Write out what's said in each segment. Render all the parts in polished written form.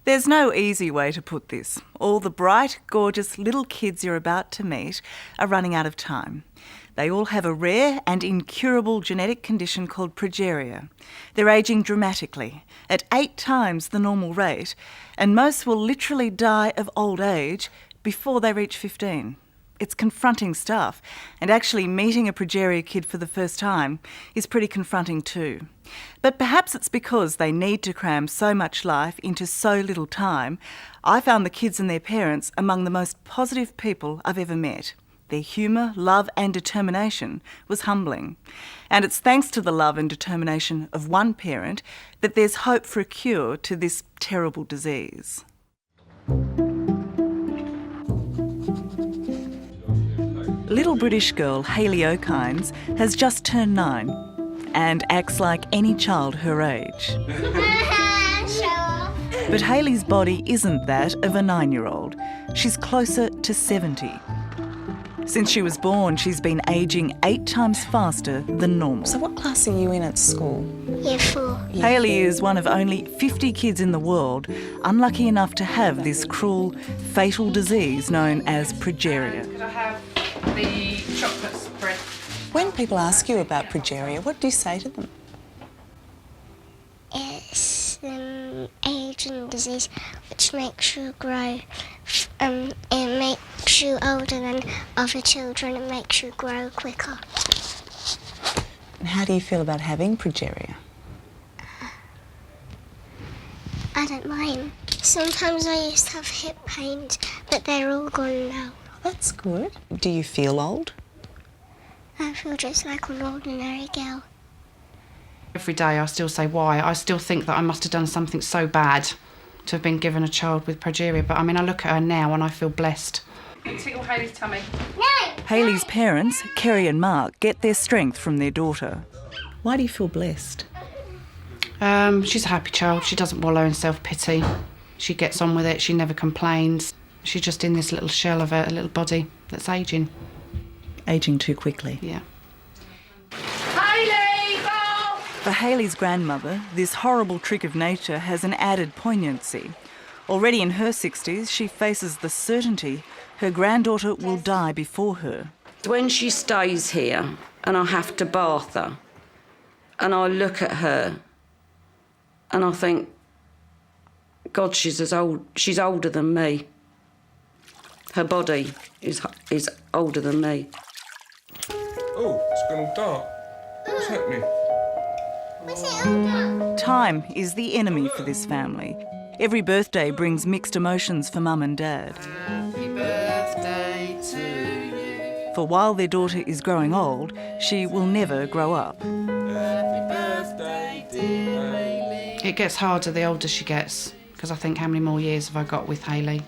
There's no easy way to put this. All the bright, gorgeous little kids you're about to meet are running out of time. They all have a rare and incurable genetic condition called progeria. They're ageing dramatically, at 8 times the normal rate, and most will literally die of old age before they reach 15. It's confronting stuff, and actually meeting a progeria kid for the first time is pretty confronting too. But perhaps it's because they need to cram so much life into so little time. I found the kids and their parents among the most positive people I've ever met. Their humour, love and determination was humbling. And it's thanks to the love and determination of one parent that there's hope for a cure to this terrible disease. Little British girl Hayley O'Kines has just turned 9 and acts like any child her age. But Hayley's body isn't that of a 9-year-old. She's closer to 70. Since she was born, she's been ageing 8 times faster than normal. So what class are you in at school? Year 4. Hayley is one of only 50 kids in the world unlucky enough to have this cruel, fatal disease known as progeria. Could I have the chocolate spread? When people ask you about progeria, what do you say to them? It's an ageing disease which makes you grow. It makes you older than other children. It makes you grow quicker. And how do you feel about having progeria? I don't mind. Sometimes I used to have hip pains, but they're all gone now. That's good. Do you feel old? I feel just like an ordinary girl. Every day I still say why. I still think that I must have done something so bad to have been given a child with progeria. But I mean, I look at her now and I feel blessed. Tickle Hayley's tummy. No! Hayley's parents, Kerry and Mark, get their strength from their daughter. Why do you feel blessed? She's a happy child. She doesn't wallow in self-pity. She gets on with it. She never complains. She's just in this little shell of a little body that's ageing. Ageing too quickly. Yeah. For Hayley's grandmother, this horrible trick of nature has an added poignancy. Already in her 60s, she faces the certainty her granddaughter will die before her. When she stays here and I have to bath her and I look at her and I think, God, she's older than me. Her body is older than me. Oh, it's gone all dark. What's happening? Was it older? Time is the enemy for this family. Every birthday brings mixed emotions for Mum and Dad. Happy birthday to you. For while their daughter is growing old, she will never grow up. Happy birthday, dear Hayley. It gets harder the older she gets, because I think how many more years have I got with Hayley?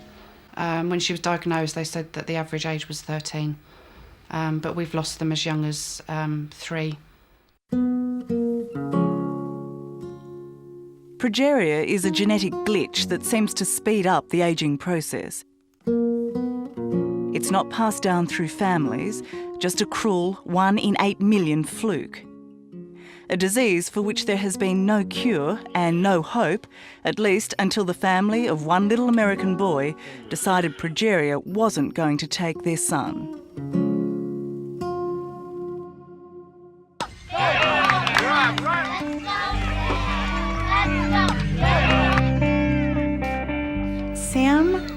When she was diagnosed, they said that the average age was 13, but we've lost them as young as 3. Progeria is a genetic glitch that seems to speed up the ageing process. It's not passed down through families, just a cruel 1 in 8 million fluke. A disease for which there has been no cure and no hope, at least until the family of one little American boy decided progeria wasn't going to take their son. Sam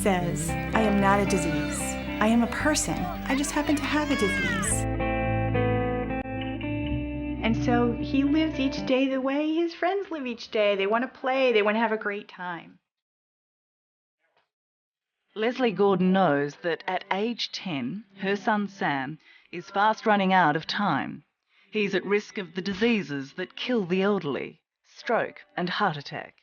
says, I am not a disease. I am a person. I just happen to have a disease. And so he lives each day the way his friends live each day. They want to play. They want to have a great time. Leslie Gordon knows that at age 10, her son Sam is fast running out of time. He's at risk of the diseases that kill the elderly, stroke and heart attack.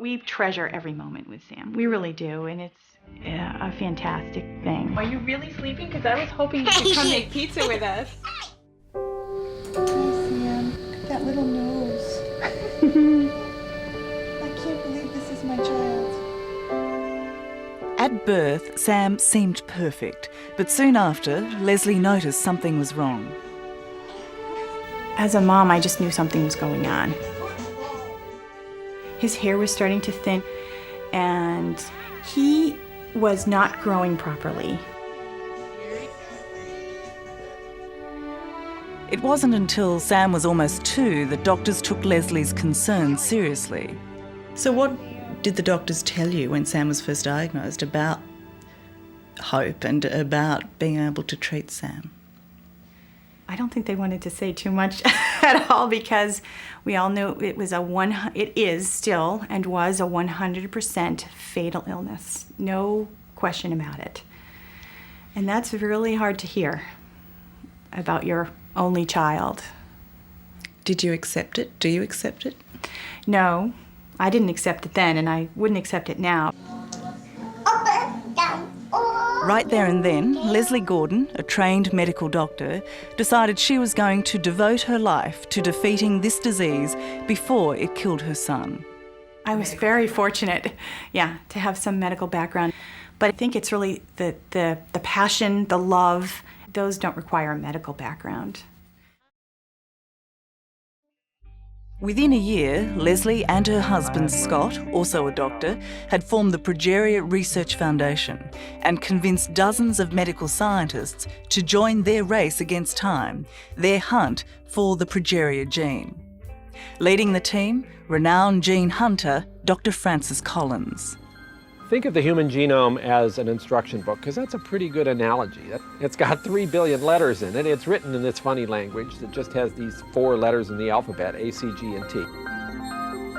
We treasure every moment with Sam. We really do, and it's a fantastic thing. Are you really sleeping? Because I was hoping you could come make pizza with us. Hi, Sam. Look at that little nose. I can't believe this is my child. At birth, Sam seemed perfect, but soon after, Leslie noticed something was wrong. As a mom, I just knew something was going on. His hair was starting to thin. and he was not growing properly. It wasn't until Sam was almost 2 that doctors took Leslie's concerns seriously. So what did the doctors tell you when Sam was first diagnosed about hope and about being able to treat Sam? I don't think they wanted to say too much at all, because we all knew it is still and was a 100% fatal illness. No question about it. And that's really hard to hear about your only child. Did you accept it? Do you accept it? No, I didn't accept it then, and I wouldn't accept it now. Right there and then, Leslie Gordon, a trained medical doctor, decided she was going to devote her life to defeating this disease before it killed her son. I was very fortunate, to have some medical background. But I think it's really the passion, the love, those don't require a medical background. Within a year, Leslie and her husband Scott, also a doctor, had formed the Progeria Research Foundation and convinced dozens of medical scientists to join their race against time, their hunt for the Progeria gene. Leading the team, renowned gene hunter Dr. Francis Collins. Think of the human genome as an instruction book, because that's a pretty good analogy. It's got 3 billion letters in it. It's written in this funny language that just has these 4 letters in the alphabet, A, C, G, and T.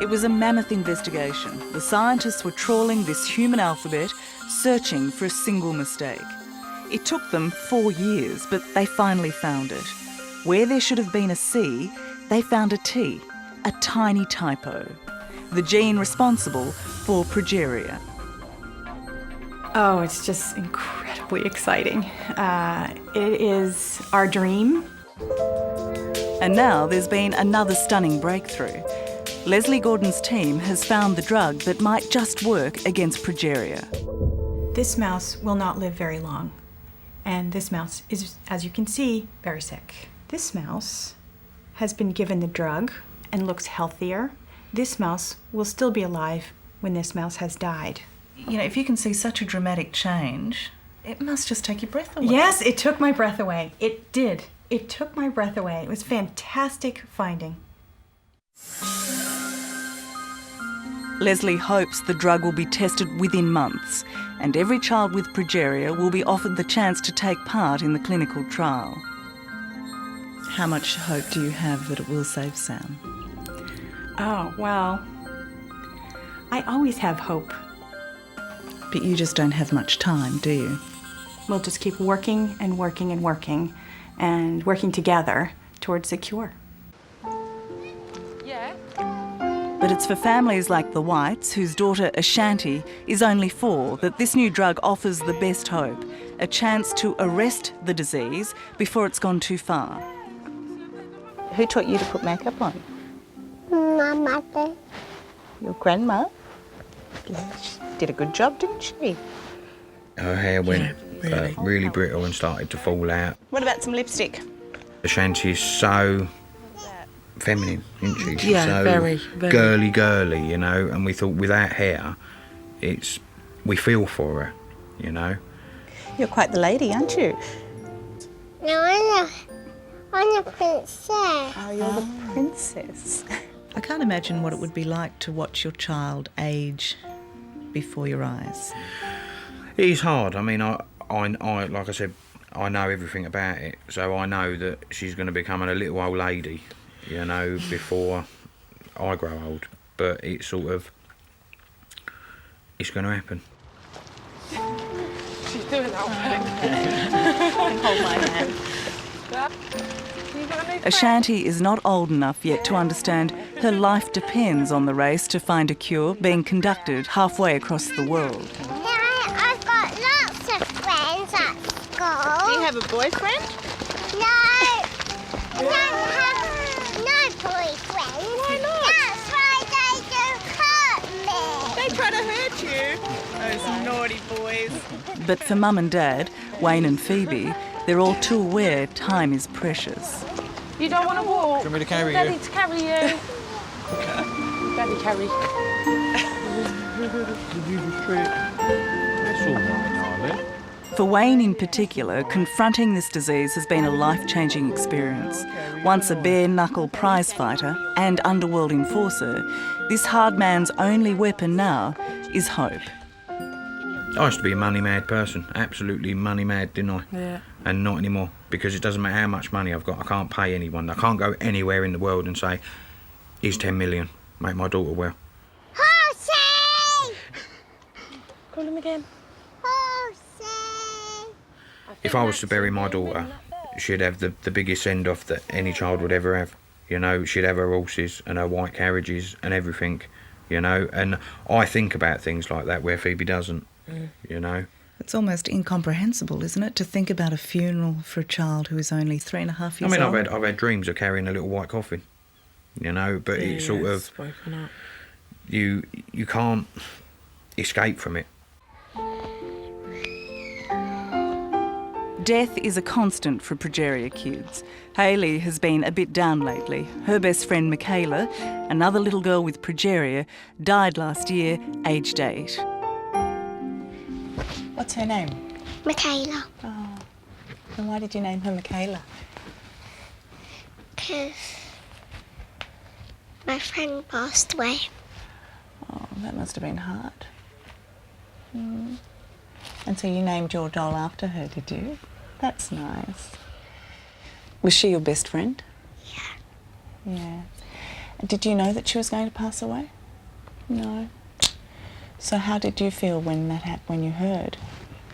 It was a mammoth investigation. The scientists were trawling this human alphabet, searching for a single mistake. It took them 4 years, but they finally found it. Where there should have been a C, they found a T, a tiny typo. The gene responsible for progeria. Oh, it's just incredibly exciting. It is our dream. And now there's been another stunning breakthrough. Leslie Gordon's team has found the drug that might just work against progeria. This mouse will not live very long. And this mouse is, as you can see, very sick. This mouse has been given the drug and looks healthier. This mouse will still be alive when this mouse has died. You know, if you can see such a dramatic change, it must just take your breath away. Yes, it took my breath away. It did. It took my breath away. It was fantastic finding. Leslie hopes the drug will be tested within months, and every child with progeria will be offered the chance to take part in the clinical trial. How much hope do you have that it will save Sam? Oh, well, I always have hope. But you just don't have much time, do you? We'll just keep working and working and working and working together towards a cure. Yeah. But it's for families like the Whites, whose daughter Ashanti is only 4, that this new drug offers the best hope, a chance to arrest the disease before it's gone too far. Who taught you to put makeup on? My mother. Your grandma? She did a good job, didn't she? Her hair went really brittle and started to fall out. What about some lipstick? Ashanti's so feminine, isn't she? She's Yeah, so very. girly, you know, and we thought with that hair, we feel for her, you know. You're quite the lady, aren't you? No, I'm a princess. Oh, you're the princess. I can't imagine what it would be like to watch your child age before your eyes. It is hard. I mean, I like I said, I know everything about it, so I know that she's going to become a little old lady, you know, before I grow old. But it's going to happen. She's doing that. Hold my hand. Ashanti is not old enough yet to understand her life depends on the race to find a cure being conducted halfway across the world. I've got lots of friends at school. Do you have a boyfriend? No. No boyfriend. Why not? That's why they don't hurt me. They try to hurt you. Those naughty boys. But for Mum and Dad, Wayne and Phoebe, they're all too aware time is precious. You don't want to walk? Do you want me to carry Daddy you? to carry you. Daddy carry. For Wayne in particular, confronting this disease has been a life-changing experience. Once a bare-knuckle prize fighter and underworld enforcer, this hard man's only weapon now is hope. I used to be a money-mad person, absolutely money-mad, didn't I? Yeah. And not anymore, because it doesn't matter how much money I've got, I can't pay anyone. I can't go anywhere in the world and say, here's 10 million, make my daughter well. Horsey! Call him again. Horsey! If I was to bury my daughter, she'd have the biggest send-off that any child would ever have. You know, she'd have her horses and her white carriages and everything, you know. And I think about things like that where Phoebe doesn't, you know. It's almost incomprehensible, isn't it, to think about a funeral for a child who is only 3.5 years I mean, old? I've had dreams of carrying a little white coffin, you know, but it's sort of, you can't escape from it. Death is a constant for Progeria kids. Hayley has been a bit down lately. Her best friend Michaela, another little girl with Progeria, died last year, aged 8. What's her name? Michaela. Oh. And why did you name her Michaela? Because my friend passed away. Oh, that must have been hard. And so you named your doll after her, did you? That's nice. Was she your best friend? Yeah. Yeah. And did you know that she was going to pass away? No. So how did you feel when that happened, when you heard?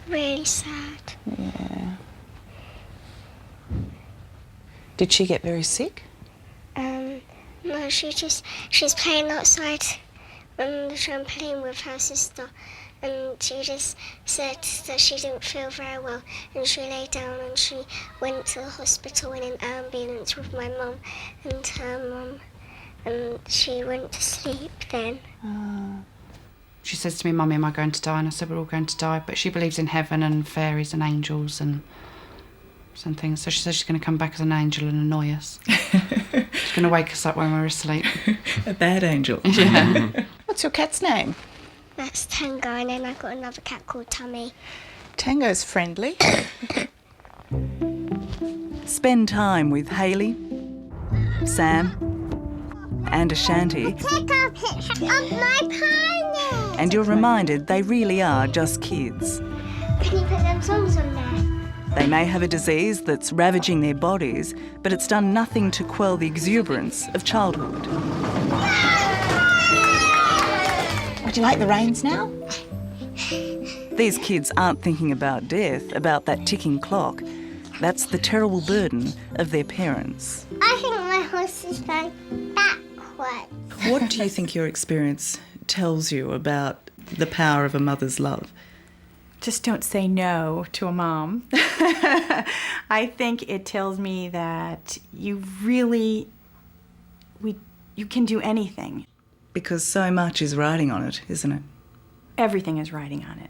Really sad. Yeah. Did she get very sick? No, she's playing outside on the trampoline with her sister, and she just said that she didn't feel very well, and she lay down and she went to the hospital in an ambulance with my mum and her mum, and she went to sleep then. She says to me, Mummy, am I going to die? And I said, we're all going to die. But she believes in heaven and fairies and angels and some things. So she says she's going to come back as an angel and annoy us. She's going to wake us up when we're asleep. A bad angel. Yeah. What's your cat's name? That's Tango, and then I've got another cat called Tummy. Tango's friendly. Spend time with Hayley, Sam and Ashanti, Take a picture of my pony! and you're reminded they really are just kids. Can you put them songs on there? They may have a disease that's ravaging their bodies, but it's done nothing to quell the exuberance of childhood. Would you like the reins now? These kids aren't thinking about death, about that ticking clock. That's the terrible burden of their parents. I think my horse is going backwards. What do you think your experience tells you about the power of a mother's love? Just don't say no to a mom. I think it tells me that you can do anything. Because so much is riding on it, isn't it? Everything is riding on it.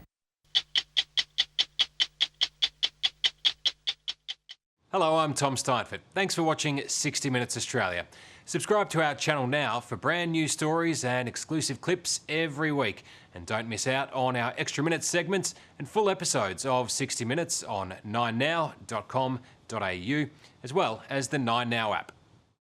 Hello, I'm Tom Steinfort. Thanks for watching 60 Minutes Australia. Subscribe to our channel now for brand new stories and exclusive clips every week. And don't miss out on our extra minutes segments and full episodes of 60 Minutes on 9now.com.au, as well as the 9Now app.